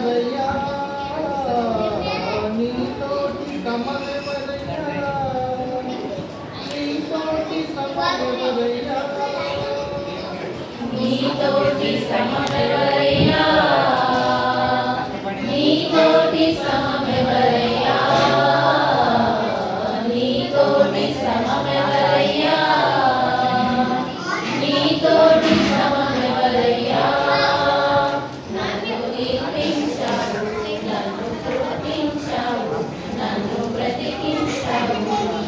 సమమెవరయ్యా నీతోటి సమమెవరయ్యా నీతోటి సమమెవరయ్యా నీతోటి సమమెవరయ్యా నీతోటి సమమెవరయ్యా నీతోటి సమమెవరయ్యా నీతోటి సమమెవరయ్యా నన్ను నిర్మించావు నన్ను పుట్టించావు నన్ను బ్రతికించావు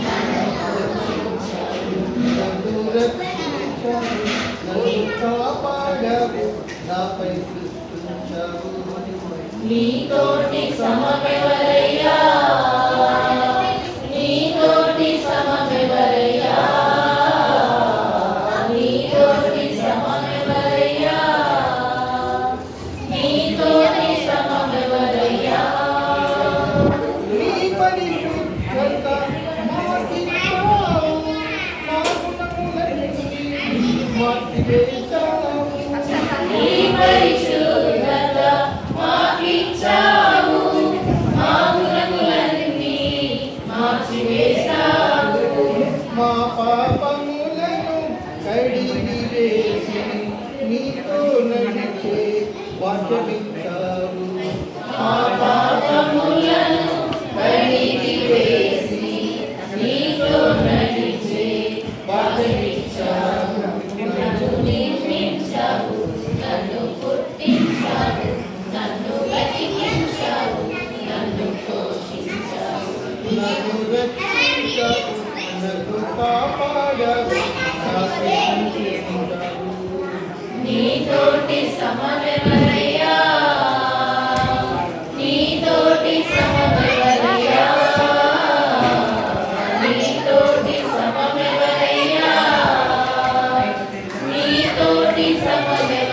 నన్ను పోషించావు నన్ను రక్షించావు నన్ను కాపాడావు నాపై సృష్టించావు నీతోటి సమమెవరయ్యా నీతోటి సమమెవరయ్యా నీతోటి సమమెవరయ్యా నీతోటి సమమెవరయ్యా నీ పరిశుద్ధత మాకిచ్చావు నా గుణములన్నీ మార్చివేశావు నీ పరిశుద్ధత మాకిచ్చావు మా గుణములన్నీ మార్చివేశావు మా పాపములను కడిగి వేసి నీతో నడిచే వాక్యమిచ్చావు మా పాపములను కడిగి వేసి నీతో నడిచే భాగ్యమిచ్చావు నన్ను నిర్మించావు నన్ను పుట్టించావు నన్ను బ్రతికించావు నన్ను పోషించావు నన్ను రక్షించావు నన్ను కాపాడావు నాపై సృష్టించావు నీతోటి సమమెవరయ్యా నీతోటి సమమెవరయ్యా నీతోటి సమమెవరయ్యా నీతోటి సమమెవరయ్యా